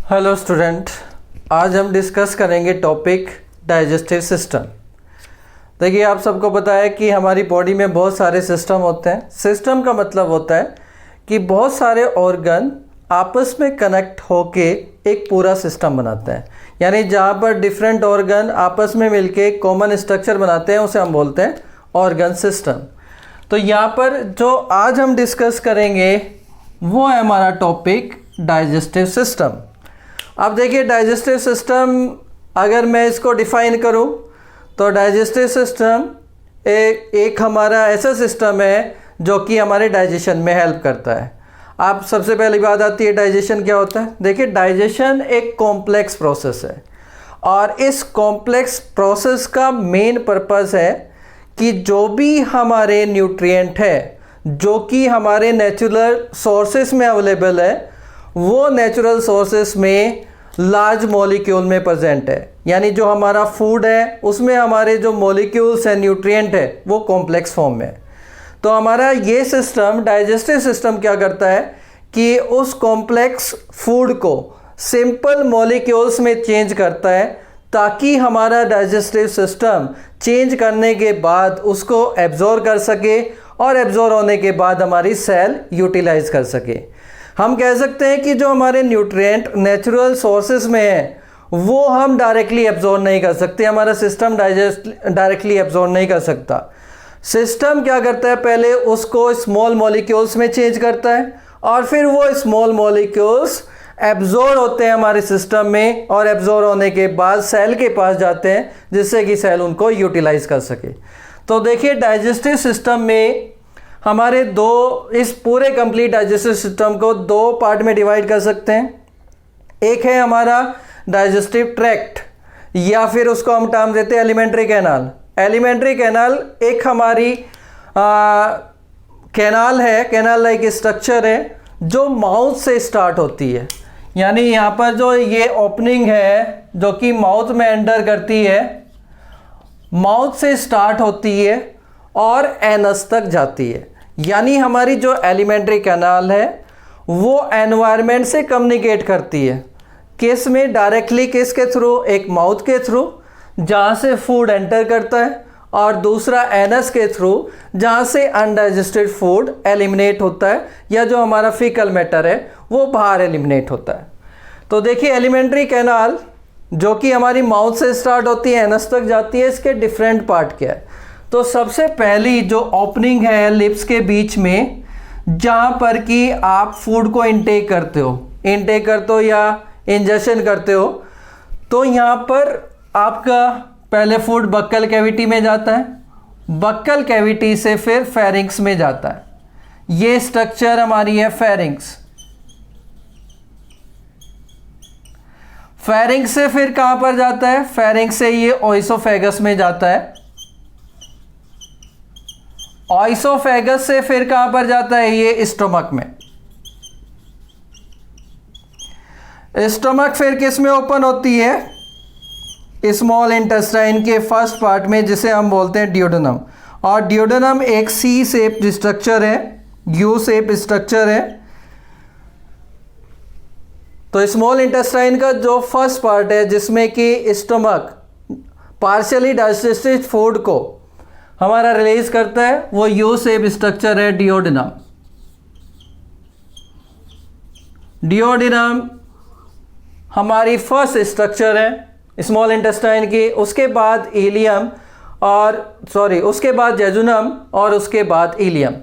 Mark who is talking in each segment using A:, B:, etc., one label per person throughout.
A: Hello student, आज हम discuss करेंगे टॉपिक डाइजेस्टिव सिस्टम। देखिए, आप सबको पता है कि हमारी बॉडी में बहुत सारे सिस्टम होते हैं। सिस्टम का मतलब होता है कि बहुत सारे ऑर्गन आपस में कनेक्ट होके एक पूरा सिस्टम बनाते हैं। यानी जहाँ पर डिफरेंट ऑर्गन आपस में मिलके कॉमन स्ट्रक्चर बनाते हैं उसे हम बोलते हैं ऑर्गन सिस्टम। तो यहाँ पर जो आज हम डिस्कस करेंगे वो है हमारा टॉपिक डाइजेस्टिव सिस्टम। अब देखिए, डाइजेस्टिव सिस्टम अगर मैं इसको डिफ़ाइन करूं तो डाइजेस्टिव सिस्टम एक हमारा ऐसा सिस्टम है जो कि हमारे डाइजेशन में हेल्प करता है। आप सबसे पहली बात आती है डाइजेशन क्या होता है। देखिए, डाइजेशन एक कॉम्प्लेक्स प्रोसेस है और इस कॉम्प्लेक्स प्रोसेस का मेन पर्पस है कि जो भी हमारे न्यूट्रिएंट है जो कि हमारे नेचुरल सोर्सेस में अवेलेबल है वो नेचुरल सोर्सेस में लार्ज मॉलिक्यूल में प्रेजेंट है। यानी जो हमारा फूड है उसमें हमारे जो मॉलिक्यूल्स हैं, न्यूट्रिएंट है, वो कॉम्प्लेक्स फॉर्म में है। तो हमारा ये सिस्टम, डाइजेस्टिव सिस्टम, क्या करता है कि उस कॉम्प्लेक्स फूड को सिंपल मॉलिक्यूल्स में चेंज करता है ताकि हमारा डाइजेस्टिव सिस्टम चेंज करने के बाद उसको एब्जॉर्ब कर सके और एब्जॉर्ब होने के बाद हमारी सेल यूटिलाइज कर सके। हम कह सकते हैं कि जो हमारे न्यूट्रिएंट नेचुरल सोर्सेज में है वो हम डायरेक्टली एब्जॉर्ब नहीं कर सकते। हमारा सिस्टम डायरेक्टली एब्जॉर्ब नहीं कर सकता। सिस्टम क्या करता है, पहले उसको स्मॉल मॉलिक्यूल्स में चेंज करता है और फिर वो स्मॉल मॉलिक्यूल्स एब्जॉर्ब होते हैं हमारे सिस्टम में और एब्जॉर्ब होने के बाद सेल के पास जाते हैं जिससे कि सेल उनको यूटिलाइज कर सके। तो देखिए, डाइजेस्टिव सिस्टम में हमारे इस पूरे कंप्लीट डाइजेस्टिव सिस्टम को दो पार्ट में डिवाइड कर सकते हैं। एक है हमारा डाइजेस्टिव ट्रैक्ट या फिर उसको हम टर्म देते हैं एलिमेंट्री कैनाल। एलिमेंट्री कैनाल एक हमारी कैनाल है, कैनाल लाइक स्ट्रक्चर है जो माउथ से स्टार्ट होती है। यानी यहाँ पर जो ये ओपनिंग है जो कि माउथ में एंटर करती है, माउथ से स्टार्ट होती है और एनस तक जाती है। यानी हमारी जो एलिमेंट्री कैनाल है वो एनवायरनमेंट से कम्युनिकेट करती है। किस में? डायरेक्टली किसके थ्रू? एक माउथ के थ्रू जहाँ से फूड एंटर करता है और दूसरा एनस के थ्रू जहाँ से अनडाइजेस्टेड फूड एलिमिनेट होता है या जो हमारा फीकल मैटर है वो बाहर एलिमिनेट होता है। तो देखिए, एलिमेंट्री कैनाल जो कि हमारी माउथ से स्टार्ट होती है एनस तक जाती है, इसके डिफरेंट पार्ट क्या है। तो सबसे पहली जो ओपनिंग है लिप्स के बीच में जहाँ पर कि आप फूड को इनटेक करते हो या इंजेक्शन करते हो, तो यहाँ पर आपका पहले फूड बक्कल कैविटी में जाता है, बक्कल कैविटी से फिर फेरिंक्स में जाता है। ये स्ट्रक्चर हमारी है फेरिंक्स। फेरिंक्स से फिर कहाँ पर जाता है? फेरिंक्स से ये ओइसोफेगस में जाता है। ऑइसोफेगस से फिर कहां पर जाता है? ये स्टोमक में। स्टोमक फिर किस में ओपन होती है? स्मॉल इंटेस्टाइन के फर्स्ट पार्ट में जिसे हम बोलते हैं डियोडेनम। और डियोडेनम एक सी शेप स्ट्रक्चर है, यू शेप स्ट्रक्चर है। तो स्मॉल इंटेस्टाइन का जो फर्स्ट पार्ट है जिसमें कि स्टोमक पार्शियली डाइजेस्टेड फूड को हमारा रिलीज करता है वो यू शेप स्ट्रक्चर है डियोडेनम। डियोडेनम हमारी फर्स्ट स्ट्रक्चर है स्मॉल इंटेस्टाइन की। उसके बाद इलियम उसके बाद जेजुनम और उसके बाद इलियम।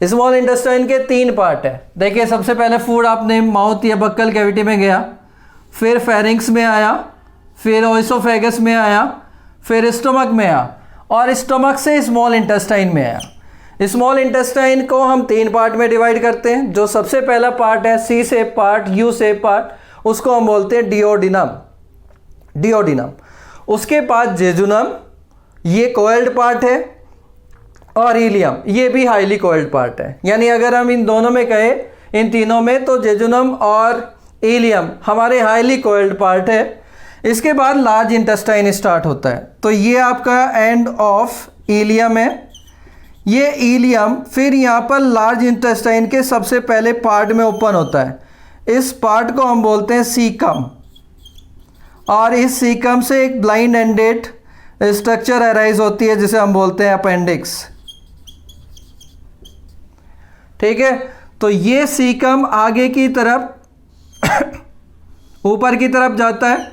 A: स्मॉल इंटेस्टाइन के तीन पार्ट है। देखिए, सबसे पहले फूड आपने माउथ या बक्कल कैविटी में गया, फिर फेरिंक्स में आया, फिर ओइसोफेगस में आया, फिर स्टोमक में आया और स्टोमक से स्मॉल इंटेस्टाइन में आया। स्मॉल इंटेस्टाइन को हम तीन पार्ट में डिवाइड करते हैं। जो सबसे पहला पार्ट है C shape part, U shape part, उसको हम बोलते हैं डियोडिनम। उसके बाद जेजुनम, ये कोइल्ड पार्ट है, और इलियम, ये भी हाईली कोइल्ड पार्ट है। यानी अगर हम इन दोनों में कहें, इन तीनों में, तो जेजुनम और इलियम हमारे हाईली कोइल्ड पार्ट है। इसके बाद लार्ज इंटेस्टाइन स्टार्ट होता है। तो ये आपका एंड ऑफ इलियम है। ये इलियम फिर यहाँ पर लार्ज इंटेस्टाइन के सबसे पहले पार्ट में ओपन होता है। इस पार्ट को हम बोलते हैं सीकम, और इस सीकम से एक ब्लाइंड एंडेड स्ट्रक्चर अराइज होती है जिसे हम बोलते हैं अपेंडिक्स। ठीक है, तो ये सीकम आगे की तरफ ऊपर की तरफ जाता है,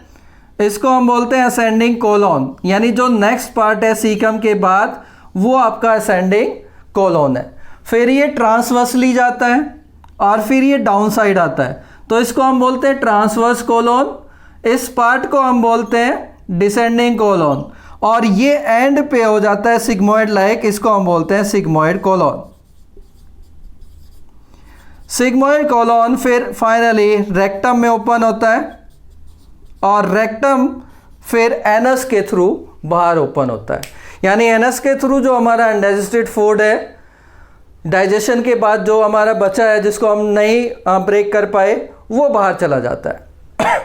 A: इसको हम बोलते हैं असेंडिंग कोलोन, यानी जो नेक्स्ट पार्ट है सीकम के बाद वो आपका असेंडिंग कोलोन है। फिर ये ट्रांसवर्सली जाता है और फिर ये डाउन साइड आता है, तो इसको हम बोलते हैं ट्रांसवर्स कोलोन। इस पार्ट को हम बोलते हैं डिसेंडिंग कोलोन, और ये एंड पे हो जाता है सिग्मोइड लाइक, इसको हम बोलते हैं सिग्मोइड कोलोन। सिग्मोइड कोलोन फिर फाइनली रेक्टम में ओपन होता है, और रेक्टम फिर एनस के थ्रू बाहर ओपन होता है, यानी एनस के थ्रू जो हमारा अनडाइजेस्टेड फूड है, डाइजेशन के बाद जो हमारा बचा है जिसको हम नहीं ब्रेक कर पाए, वो बाहर चला जाता है।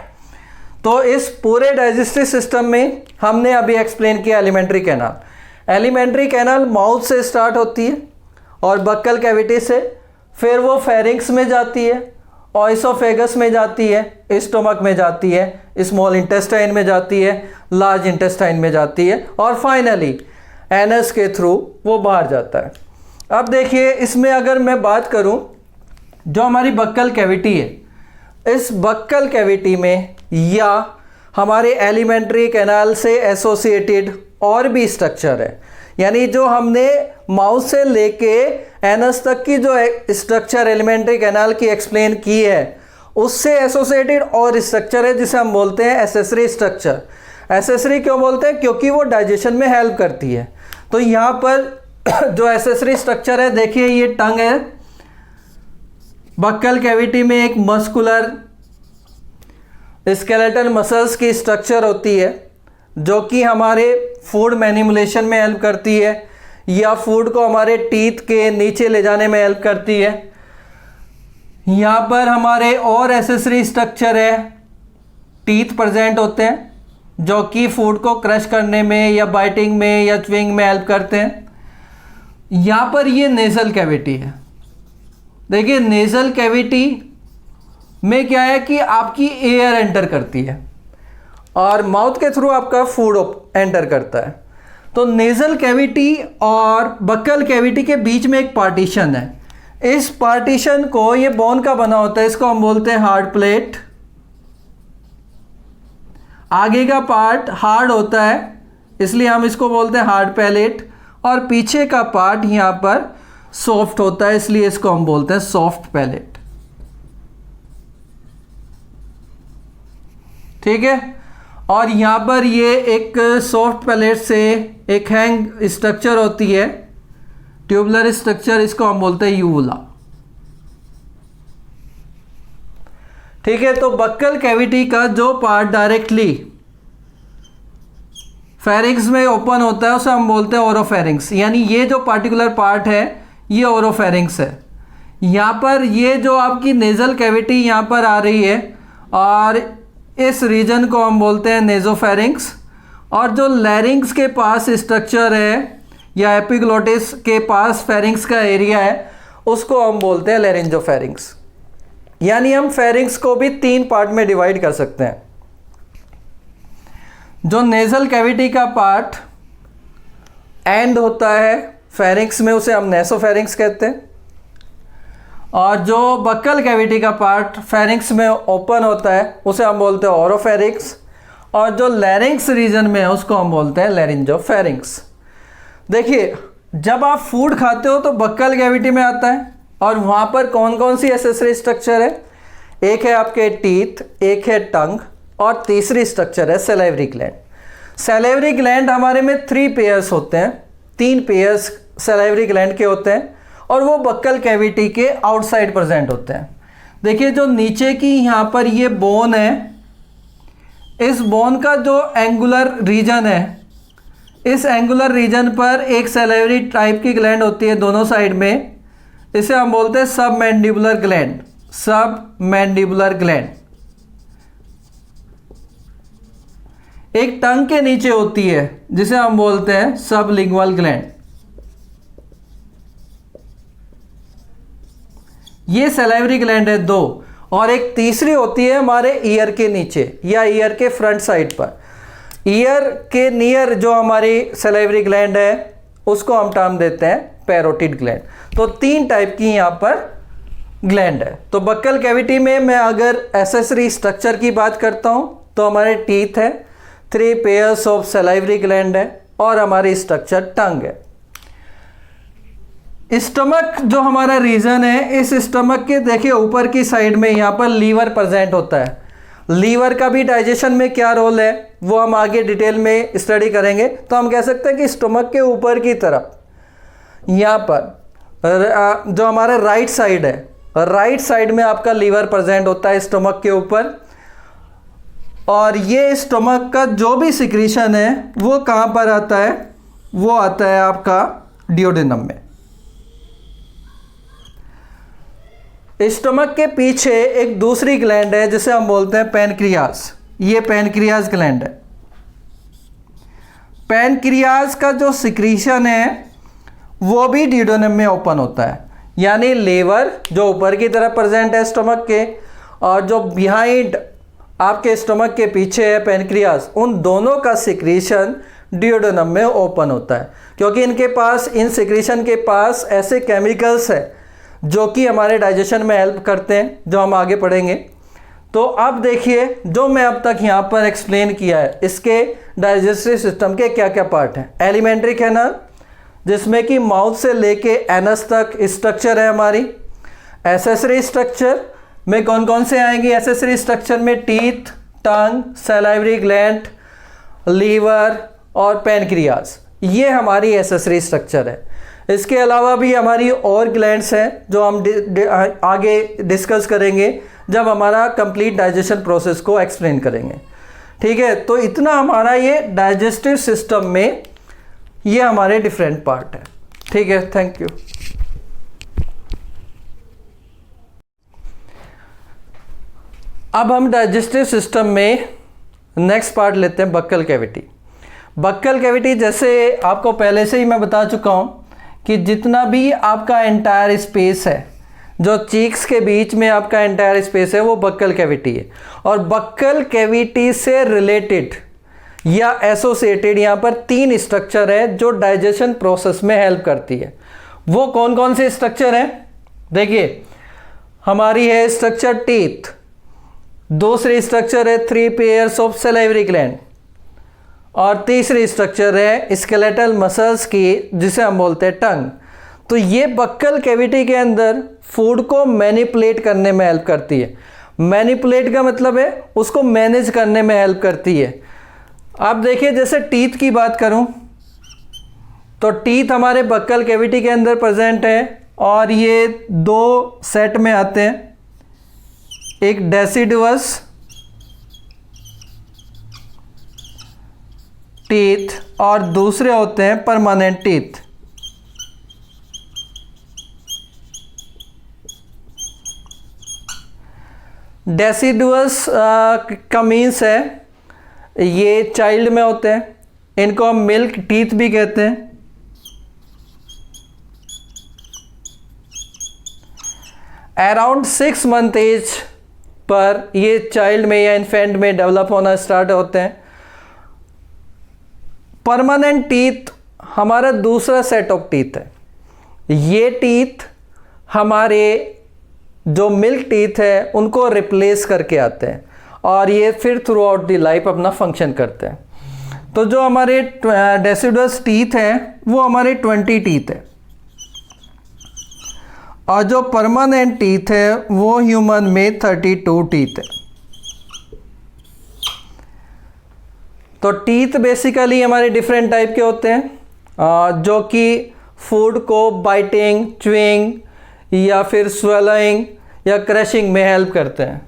A: तो इस पूरे डाइजेस्टिव सिस्टम में हमने अभी एक्सप्लेन किया alimentary canal. Alimentary canal mouth से स्टार्ट होती है और बक्कल कैविटी से, फिर वो फेरिंक्स में जाती है, ऑइसोफेगस में जाती है, स्टोमक में जाती है, स्मॉल इंटेस्टाइन में जाती है, लार्ज इंटेस्टाइन में जाती है, और फाइनली एनस के थ्रू वो बाहर जाता है। अब देखिए, इसमें अगर मैं बात करूं, जो हमारी बक्कल कैविटी है, इस बक्कल कैविटी में या हमारे एलिमेंट्री कैनाल से एसोसिएटेड और भी स्ट्रक्चर है, यानी जो हमने माउथ से लेके एनस तक की जो स्ट्रक्चर एलिमेंट्री कैनाल की एक्सप्लेन की है, उससे एसोसिएटेड और स्ट्रक्चर है जिसे हम बोलते हैं एसेसरी स्ट्रक्चर। एसेसरी क्यों बोलते हैं? क्योंकि वो डाइजेशन में हेल्प करती है। तो यहाँ पर जो एसेसरी स्ट्रक्चर है, देखिए ये टंग है, बक्कल कैविटी में एक मस्कुलर स्केलेटल मसल्स की स्ट्रक्चर होती है जो कि हमारे फूड मैनिपुलेशन में हेल्प करती है, या फूड को हमारे टीथ के नीचे ले जाने में हेल्प करती है। यहाँ पर हमारे और एसेसरी स्ट्रक्चर है, टीथ प्रेजेंट होते हैं जो कि फूड को क्रश करने में या बाइटिंग में या च्विंग में हेल्प करते हैं। यहाँ पर ये नेजल कैविटी है। देखिए नेजल कैविटी में क्या है कि आपकी एयर एंटर करती है और माउथ के थ्रू आपका फूड एंटर करता है। तो नेजल कैविटी और बक्कल कैविटी के बीच में एक पार्टीशन है। इस पार्टीशन को, ये बोन का बना होता है, इसको हम बोलते हैं हार्ड प्लेट। आगे का पार्ट हार्ड होता है इसलिए हम इसको बोलते हैं हार्ड पैलेट, और पीछे का पार्ट यहाँ पर सॉफ्ट होता है इसलिए इसको हम बोलते हैं सॉफ्ट पैलेट। ठीक है, और यहाँ पर ये एक सॉफ्ट पैलेट से एक हैंग स्ट्रक्चर होती है, ट्यूबुलर स्ट्रक्चर, इसको हम बोलते हैं यूवुला। ठीक है, तो बक्कल कैविटी का जो पार्ट डायरेक्टली फेरिंक्स में ओपन होता है उसे हम बोलते हैं ओरोफेरिंक्स, यानी ये जो पार्टिकुलर पार्ट है ये ओरोफेरिंक्स है। यहाँ पर ये जो आपकी नेजल कैविटी यहाँ पर आ रही है और इस रीजन को हम बोलते हैं नेजोफेरिंक्स, और जो लैरिंक्स के पास स्ट्रक्चर है या एपिग्लोटिस के पास फेरिंक्स का एरिया है उसको हम बोलते हैं लैरिंजोफेरिंक्स। यानी हम फेरिंक्स को भी 3 पार्ट में डिवाइड कर सकते हैं। जो नेजल कैविटी का पार्ट एंड होता है फेरिंक्स में उसे हम नेसोफेरिंक्स कहते हैं, और जो बक्कल कैविटी का पार्ट फेरिंक्स में ओपन होता है उसे हम बोलते हैं ओरोफेरिंक्स, और जो लैरिंक्स रीजन में है उसको हम बोलते हैं लैरिंजोफेरिंक्स। देखिए जब आप फूड खाते हो तो बक्कल कैविटी में आता है, और वहाँ पर कौन कौन सी एसेसरी स्ट्रक्चर है? एक है आपके टीथ, एक है टंग, और तीसरी स्ट्रक्चर है सैलिवरी ग्लैंड। सैलिवरी ग्लैंड हमारे में 3 पेयर्स होते हैं, 3 पेयर्स सैलिवरी ग्लैंड के होते हैं, और वो बक्कल कैविटी के आउटसाइड प्रेजेंट होते हैं। देखिए जो नीचे की यहाँ पर ये बोन है, इस बोन का जो एंगुलर रीजन है, इस एंगुलर रीजन पर एक सैलिवरी टाइप की ग्लैंड होती है दोनों साइड में, इसे हम बोलते हैं सब मैंडिबुलर ग्लैंड। सब मैंडिबुलर ग्लैंड एक टंग के नीचे होती है जिसे हम बोलते हैं सबलिंगुअल ग्लैंड। ये सैलिवरी ग्लैंड है 2, और एक तीसरी होती है हमारे ईयर के नीचे या ईयर के फ्रंट साइड पर। ईयर के नियर जो हमारी सलाइवरी ग्लैंड है उसको हम टर्म देते हैं पैरोटिड ग्लैंड। तो 3 टाइप की यहाँ पर ग्लैंड है। तो बक्कल कैविटी में मैं अगर एसेसरी स्ट्रक्चर की बात करता हूँ तो हमारे टीथ है, 3 पेयर्स ऑफ सलाइवरी ग्लैंड है और हमारी स्ट्रक्चर टंग है। स्टमक जो हमारा रीजन है, इस स्टमक के देखिए ऊपर की साइड में यहाँ पर लीवर प्रेजेंट होता है। लीवर का भी डाइजेशन में क्या रोल है वो हम आगे डिटेल में स्टडी करेंगे। तो हम कह सकते हैं कि स्टमक के ऊपर की तरफ यहाँ पर जो हमारा राइट साइड है, राइट साइड में आपका लीवर प्रेजेंट होता है स्टमक के ऊपर। और ये स्टमक का जो भी सिक्रीशन है वो कहाँ पर आता है, वो आता है आपका डियोडेनम में। स्टमक के पीछे एक दूसरी ग्लैंड है जिसे हम बोलते हैं पैनक्रियाज। ये पैनक्रियाज ग्लैंड है। पैनक्रियाज का जो सिक्रीशन है वो भी डियोडेनम में ओपन होता है। यानी लीवर जो ऊपर की तरफ प्रेजेंट है स्टमक के, और जो बिहाइंड आपके स्टमक के पीछे है पैनक्रियाज, उन दोनों का सिक्रीशन डियोडेनम में ओपन होता है। क्योंकि इनके पास, इन सिक्रीशन के पास ऐसे केमिकल्स है जो कि हमारे डाइजेशन में हेल्प करते हैं, जो हम आगे पढ़ेंगे। तो अब देखिए जो मैं अब तक यहाँ पर एक्सप्लेन किया है, इसके डाइजेस्टिव सिस्टम के क्या क्या पार्ट हैं। एलिमेंट्री कैनाल जिसमें कि माउथ से लेके एनस तक स्ट्रक्चर है हमारी। एसेसरी स्ट्रक्चर में कौन कौन से आएंगे? एसेसरी स्ट्रक्चर में टीथ, टंग, सलाइवरी ग्लैंड, लीवर और पैनक्रियाज, ये हमारी एसेसरी स्ट्रक्चर है। इसके अलावा भी हमारी और ग्लैंड्स हैं जो हम आगे डिस्कस करेंगे जब हमारा कंप्लीट डाइजेशन प्रोसेस को एक्सप्लेन करेंगे। ठीक है, तो इतना हमारा ये डाइजेस्टिव सिस्टम में ये हमारे डिफरेंट पार्ट है। ठीक है, थैंक यू। अब हम डाइजेस्टिव सिस्टम में नेक्स्ट पार्ट लेते हैं, बक्कल कैविटी। बक्कल कैविटी जैसे आपको पहले से ही मैं बता चुका हूँ कि जितना भी आपका एंटायर स्पेस है, जो चीक्स के बीच में आपका एंटायर स्पेस है, वो बक्कल कैविटी है। और बक्कल कैविटी से रिलेटेड या एसोसिएटेड यहाँ पर 3 स्ट्रक्चर है जो डाइजेशन प्रोसेस में हेल्प करती है। वो कौन कौन से स्ट्रक्चर हैं? देखिए, हमारी है स्ट्रक्चर टीथ, दूसरी स्ट्रक्चर है 3 पेयर्स ऑफ सलाइवरी ग्लैंड, और तीसरी स्ट्रक्चर है स्केलेटल मसल्स की जिसे हम बोलते हैं टंग। तो ये बक्कल कैविटी के अंदर फूड को मैनिपुलेट करने में हेल्प करती है। मैनिपुलेट का मतलब है उसको मैनेज करने में हेल्प करती है। आप देखिए, जैसे टीथ की बात करूं तो टीथ हमारे बक्कल कैविटी के अंदर प्रेजेंट है और ये 2 सेट में आते हैं, एक डेसिडुअस टीथ और दूसरे होते हैं परमानेंट टीथ। डेसिडुअस का मीन्स है ये चाइल्ड में होते हैं, इनको हम मिल्क टीथ भी कहते हैं। अराउंड 6 मंथ एज पर ये चाइल्ड में या इन्फेंट में डेवलप होना स्टार्ट होते हैं। परमानेंट टीथ हमारा दूसरा सेट ऑफ टीथ है। ये टीथ हमारे जो मिल्क टीथ है उनको रिप्लेस करके आते हैं और ये फिर थ्रू आउट द लाइफ अपना फंक्शन करते हैं। तो जो हमारे डेसिडुअस टीथ हैं वो हमारे 20 टीथ है, और जो परमानेंट टीथ है वो ह्यूमन में 32 टीथ है। तो टीथ बेसिकली हमारे डिफरेंट टाइप के होते हैं जो कि फूड को बाइटिंग, च्यूइंग या फिर स्वेलिंग या क्रशिंग में हेल्प करते हैं।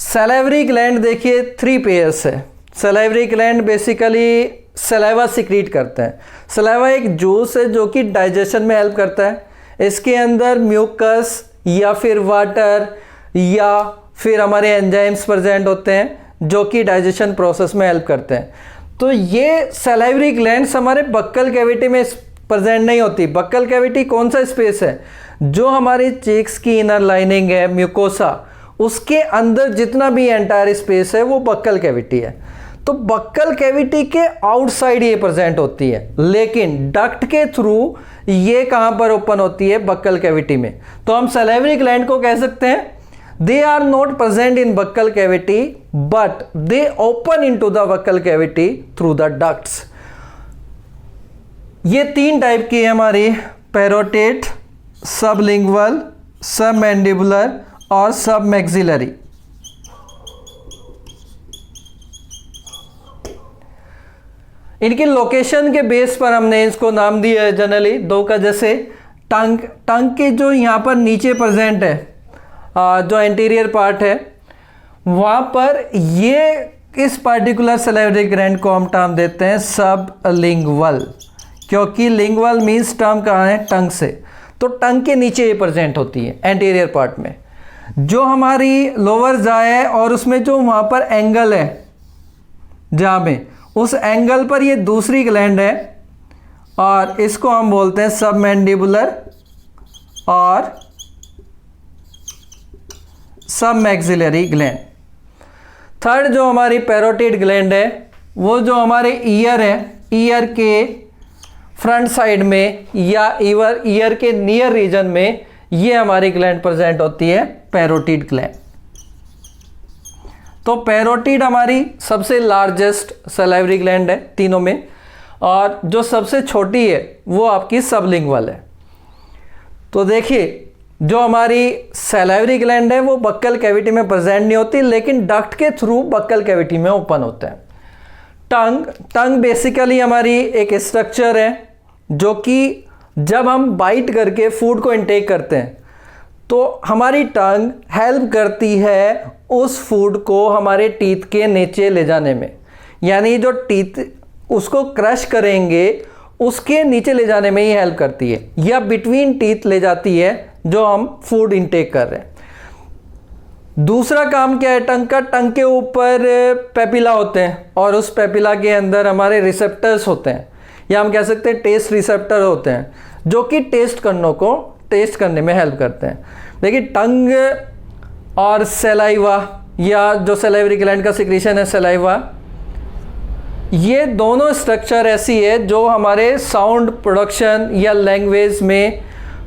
A: सलाइवरी ग्लैंड देखिए 3 पेयर्स है। Salivary gland basically saliva secrete करते हैं। सलाइवा एक जूस है जो कि डाइजेशन में हेल्प करता है। इसके अंदर म्यूकस या फिर वाटर या फिर हमारे एंजाइम्स प्रेजेंट होते हैं जो कि डाइजेशन प्रोसेस में हेल्प करते हैं। तो ये सलाइवरी ग्लैंड्स हमारे बक्कल कैविटी में प्रेजेंट नहीं होती। बक्कल कैविटी कौन सा स्पेस है? जो हमारी चीक्स की इनर लाइनिंग है, म्यूकोसा, उसके अंदर जितना भी एंटायर स्पेस है वो बक्कल कैविटी है। तो बक्कल कैविटी के आउटसाइड ये प्रेजेंट होती है, लेकिन डक्ट के थ्रू ये कहां पर ओपन होती है? बक्कल कैविटी में। तो हम सैलिवरी ग्लैंड को कह सकते हैं they are not present in buccal cavity but they open into the buccal cavity through the ducts. ये 3 टाइप की है हमारी, पैरोटिड, सबलिंगुअल, सबमैंडिबुलर और सबमैक्सिलरी। इनकी लोकेशन के बेस पर हमने इसको नाम दिया है जनरली 2 का, जैसे टंग के जो यहाँ पर नीचे प्रेजेंट है, जो एंटीरियर पार्ट है, वहाँ पर ये इस पार्टिकुलर सैलिवरी ग्लैंड को हम टर्म देते हैं सबलिंगुअल, क्योंकि लिंगुअल मीन्स टर्म कहाँ है? टंग से। तो टंग के नीचे ये प्रेजेंट होती है एंटीरियर पार्ट में। जो हमारी लोअर जा है और उसमें जो वहाँ पर एंगल है जहाँ में, उस एंगल पर ये दूसरी ग्लैंड है और इसको हम बोलते हैं सबमैंडिबुलर और सबमैक्सिलरी ग्लैंड। थर्ड जो हमारी पैरोटिड ग्लैंड है, वो जो हमारे ईयर है, ईयर के फ्रंट साइड में या ईयर के नियर रीजन में ये हमारी ग्लैंड प्रेजेंट होती है, पैरोटिड ग्लैंड। तो पैरोटिड हमारी सबसे लार्जेस्ट सैलिवरी ग्लैंड है तीनों में, और जो सबसे छोटी है वो आपकी सबलिंगुअल है। तो देखिए, जो हमारी सैलिवरी ग्लैंड है वो बक्कल कैविटी में प्रेजेंट नहीं होती, लेकिन डक्ट के थ्रू बक्कल कैविटी में ओपन होता है। टंग बेसिकली हमारी एक स्ट्रक्चर है जो कि जब हम बाइट करके फूड को इनटेक करते हैं तो हमारी टंग हेल्प करती है उस फूड को हमारे टीथ के नीचे ले जाने में, यानी जो टीथ उसको क्रश करेंगे उसके नीचे ले जाने में ही हेल्प करती है, या बिटवीन टीथ ले जाती है जो हम फूड इनटेक कर रहे हैं। दूसरा काम क्या है टंग का? टंग के ऊपर पेपिला होते हैं और उस पेपिला के अंदर हमारे रिसेप्टर्स होते हैं, या हम कह सकते हैं टेस्ट रिसेप्टर होते हैं, जो कि टेस्ट करने में हेल्प करते हैं। देखिए, टंग और सलाइवा, या जो सैलिवरी ग्लैंड का सिक्रीशन है सलाइवा, ये दोनों स्ट्रक्चर ऐसी है जो हमारे साउंड प्रोडक्शन या लैंग्वेज में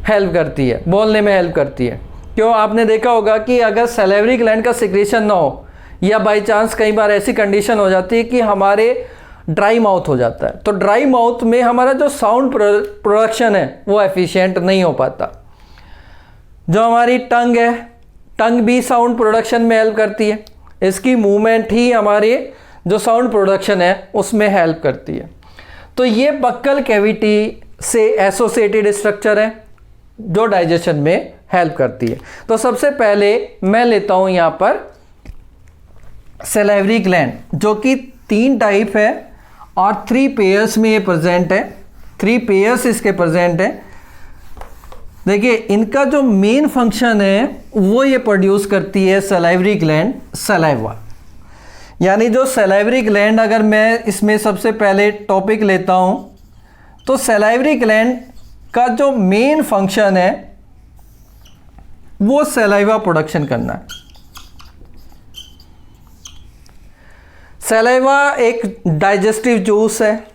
A: हेल्प करती है, बोलने में हेल्प करती है। क्यों? आपने देखा होगा कि अगर सैलिवरी ग्लैंड का सिक्रीशन ना हो, या बाय चांस कई बार ऐसी कंडीशन हो जाती है कि हमारे ड्राई माउथ हो जाता है, तो ड्राई माउथ में हमारा जो साउंड प्रोडक्शन है वो एफिशिएंट नहीं हो पाता। जो हमारी टंग है, टंग भी साउंड प्रोडक्शन में हेल्प करती है, इसकी मूवमेंट ही हमारे जो साउंड प्रोडक्शन है उसमें हेल्प करती है। तो ये बक्कल कैविटी से एसोसिएटेड स्ट्रक्चर है जो डाइजेशन में हेल्प करती है। तो सबसे पहले मैं लेता हूं यहां पर सैलिवरी ग्लैंड, जो कि 3 टाइप है और 3 पेयर्स में ये प्रेजेंट है, 3 पेयर्स इसके प्रेजेंट है। देखिए, इनका जो मेन फंक्शन है वो ये प्रोड्यूस करती है सैलिवरी ग्लैंड सलाइवा। यानी जो सैलिवरी ग्लैंड, अगर मैं इसमें सबसे पहले टॉपिक लेता हूं, तो सैलिवरी ग्लैंड का जो मेन फंक्शन है वो सलाइवा प्रोडक्शन करना है। सलाइवा एक डाइजेस्टिव जूस है,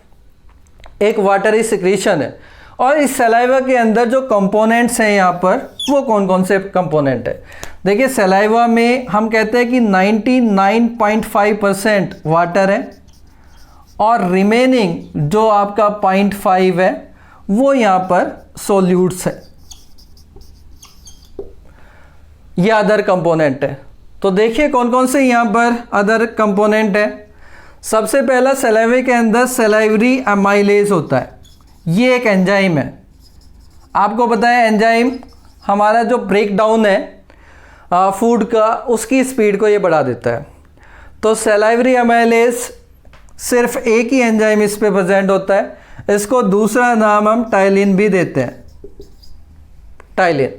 A: एक वाटरी सिक्रीशन है, और इस सलाइवा के अंदर जो कंपोनेंट्स हैं यहाँ पर, वो कौन कौन से कंपोनेंट है? देखिए, सलाइवा में हम कहते हैं कि 99.5% वाटर है और रिमेनिंग जो आपका 0.5 है वो यहाँ पर सोल्यूट्स है या अदर कंपोनेंट है। तो देखिए कौन कौन से यहाँ पर अदर कंपोनेंट है। सबसे पहला, सलाइवे के अंदर सलाइवरी एमाइलेज होता है, ये एक एंजाइम है। आपको पता है एंजाइम हमारा जो ब्रेक डाउन है फूड का, उसकी स्पीड को ये बढ़ा देता है। तो सलाइवरी एमाइलेज सिर्फ एक ही एंजाइम इस पे प्रेजेंट होता है, इसको दूसरा नाम हम टाइलिन भी देते हैं, टाइलिन।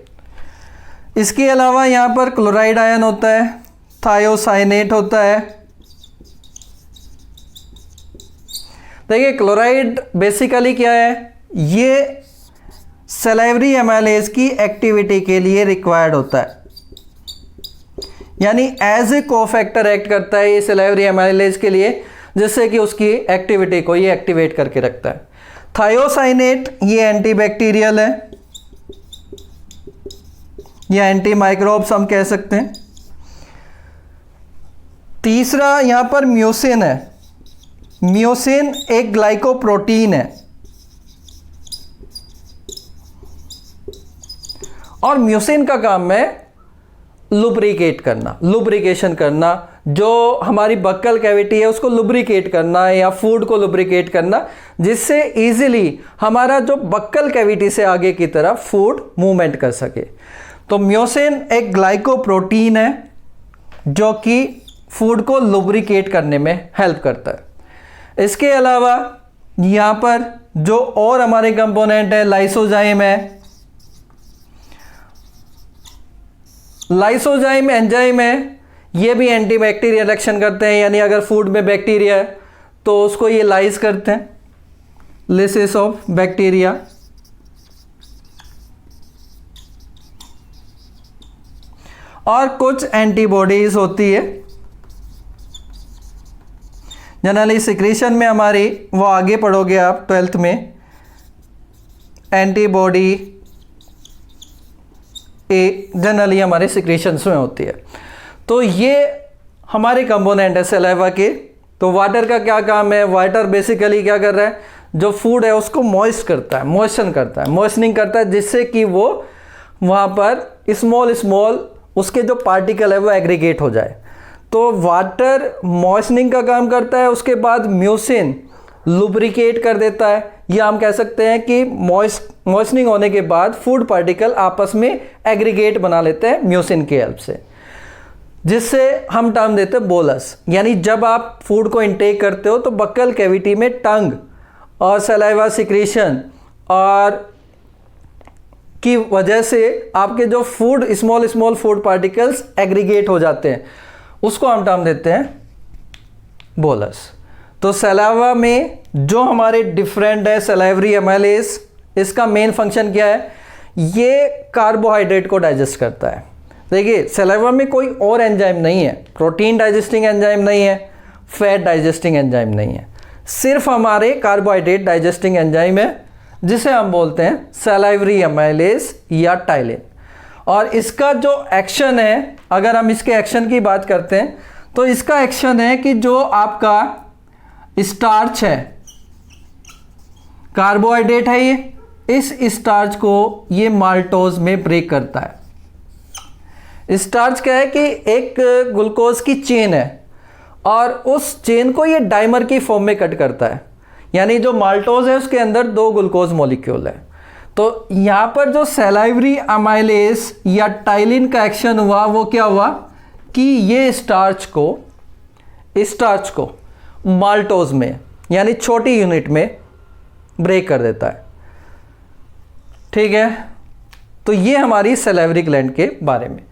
A: इसके अलावा यहाँ पर क्लोराइड आयन होता है, थायोसाइनेट होता है। देखिए, क्लोराइड बेसिकली क्या है? ये सलाइवरी एमाइलेज की एक्टिविटी के लिए रिक्वायर्ड होता है। यानी एज ए कोफैक्टर एक्ट करता है ये सलाइवरी एमाइलेज के लिए, जिससे कि उसकी एक्टिविटी को ये एक्टिवेट करके रखता है। थायोसाइनेट ये एंटीबैक्टीरियल है या एंटी माइक्रोब्स हम कह सकते हैं। तीसरा यहां पर म्यूसिन है। म्यूसिन एक ग्लाइकोप्रोटीन है और म्यूसिन का काम है लुब्रिकेट करना, लुब्रिकेशन करना, जो हमारी बक्कल कैविटी है उसको लुब्रिकेट करना या फूड को लुब्रिकेट करना, जिससे इजीली हमारा जो बक्कल कैविटी से आगे की तरफ फूड मूवमेंट कर सके। तो म्यूसिन एक ग्लाइकोप्रोटीन है जो कि फूड को लुब्रिकेट करने में हेल्प करता है। इसके अलावा यहाँ पर जो और हमारे कंपोनेंट है, लाइसोजाइम है। लाइसोजाइम एंजाइम है, ये भी एंटीबैक्टीरियल एक्शन करते हैं, यानी अगर फूड में बैक्टीरिया है तो उसको ये लाइज करते हैं, लिसिस ऑफ बैक्टीरिया। और कुछ एंटीबॉडीज होती है जनरली सिक्रीशन में हमारी, वो आगे पढ़ोगे आप 12th में, एंटीबॉडी ए जनरली हमारे सिक्रीशंस में होती है। तो ये हमारे कंपोनेंट है सलाइवा के। तो वाटर का क्या काम है? वाटर बेसिकली क्या कर रहा है, जो फूड है उसको मॉइस्ट करता है, मॉइस्चन करता है, मॉइस्टनिंग करता है, जिससे कि वो वहाँ पर स्मॉल उसके जो पार्टिकल है वो एग्रीगेट हो जाए। तो वाटर मॉइस्टनिंग का काम करता है, उसके बाद म्यूसिन लुब्रिकेट कर देता है, या हम कह सकते हैं कि मॉइस्टनिंग होने के बाद फूड पार्टिकल आपस में एग्रीगेट बना लेते हैं म्यूसिन की हेल्प से, जिससे हम टर्म देते हैं बोलस। यानी जब आप फूड को इनटेक करते हो तो बक्कल कैविटी में टंग और सलाइवा सिक्रीशन और की वजह से आपके जो food small food particles aggregate हो जाते हैं, उसको हम टर्म देते हैं बोलस। तो सलाइवा में जो हमारे डिफरेंट है सलाइवरी एमाइलेज, इसका मेन फंक्शन क्या है? ये कार्बोहाइड्रेट को डाइजेस्ट करता है। देखिए सलाइवा में कोई और एंजाइम नहीं है, प्रोटीन डाइजेस्टिंग एंजाइम नहीं है, फैट डाइजेस्टिंग एंजाइम नहीं है, सिर्फ हमारे कार्बोहाइड्रेट डाइजेस्टिंग एंजाइम है, जिसे हम बोलते हैं सलाइवरी एमाइलेज या टाइलिन। और इसका जो एक्शन है, अगर हम इसके एक्शन की बात करते हैं तो इसका एक्शन है कि जो आपका स्टार्च है, कार्बोहाइड्रेट है ये, इस स्टार्च को ये माल्टोज में ब्रेक करता है। स्टार्च क्या है कि एक ग्लूकोज की चेन है और उस चेन को ये डाइमर की फॉर्म में कट करता है, यानी जो माल्टोज है उसके अंदर 2 ग्लूकोज मॉलिक्यूल है। तो यहाँ पर जो सलाइवरी अमाइलेज या टाइलिन का एक्शन हुआ वो क्या हुआ कि ये स्टार्च को माल्टोज में यानी छोटी यूनिट में ब्रेक कर देता है। ठीक है, तो ये हमारी सलाइवरी ग्लैंड के बारे में।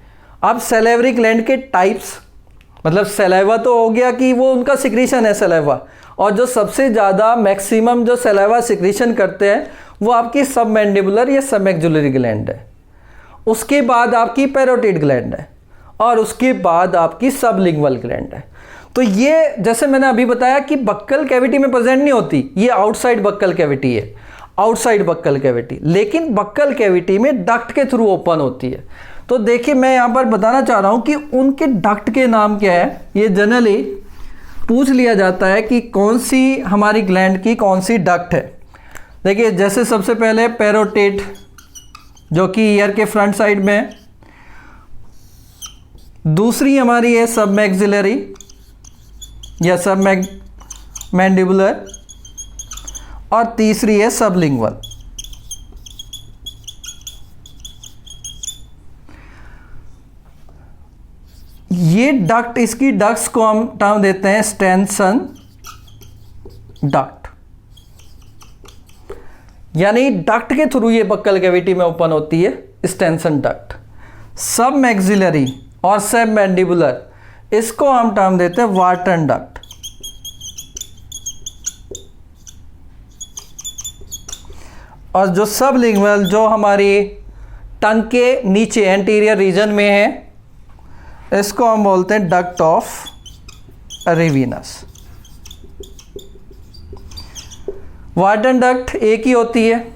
A: अब सलाइवरी ग्लैंड के टाइप्स, मतलब सलाइवा तो हो गया कि वो उनका सिक्रीशन है सलाइवा, और जो सबसे ज़्यादा मैक्सिमम जो सलाइवा सिक्रीशन करते हैं वो आपकी सब मैंडिबुलर या सब मैक्जुलरी ग्लैंड है, उसके बाद आपकी पैरोटिड ग्लैंड है, और उसके बाद आपकी सबलिंगुअल ग्लैंड है। तो ये जैसे मैंने अभी बताया कि बक्कल कैविटी में प्रेजेंट नहीं होती, ये आउटसाइड बक्कल कैविटी है, आउटसाइड बक्कल कैविटी, लेकिन बक्कल कैविटी में डक्ट के थ्रू ओपन होती है। तो देखिए मैं यहाँ पर बताना चाह रहा हूँ कि उनके डक्ट के नाम क्या है। ये जनरली पूछ लिया जाता है कि कौन सी हमारी ग्लैंड की कौन सी डक्ट है। देखिए जैसे सबसे पहले पैरोटिड जो कि ईयर के फ्रंट साइड में है, दूसरी हमारी है सब मैक्सिलरी या सब मैंडिबुलर, और तीसरी है सबलिंगुअल। ये डक्ट, इसकी डक्ट्स को हम टर्म देते हैं स्टेनसन डक्ट, यानी डक्ट के थ्रू ये बक्कल कैविटी में ओपन होती है, स्टेनसन डक्ट। सब मैक्सिलरी और सब मैंडिबुलर, इसको हम टर्म देते हैं वार्टन डक्ट। और जो सबलिंगुअल जो हमारी टंग के नीचे एंटीरियर रीजन में है, इसको हम बोलते हैं duct of Rivinus. Warden duct एक ही होती है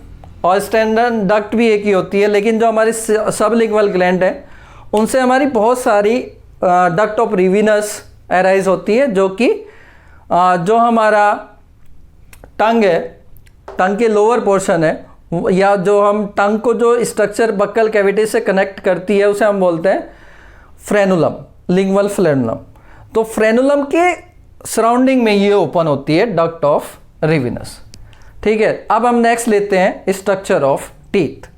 A: और स्टैंडर्ड डक्ट भी एक ही होती है, लेकिन जो हमारी सबलिंगुअल ग्लैंड है उनसे हमारी बहुत सारी डक्ट ऑफ रेविनस अराइज होती है, जो कि जो हमारा टंग है, टंग के लोअर पोर्शन है, या जो हम टंग को जो स्ट्रक्चर बक्कल कैविटी से कनेक्ट करती है उसे हम बोलते हैं फ्रेनुलम, लिंगुअल फ्रेनुलम। तो फ्रेनुलम के सराउंडिंग में ये ओपन होती है डक्ट ऑफ रेविनस। ठीक है, अब हम नेक्स्ट लेते हैं स्ट्रक्चर ऑफ टीथ।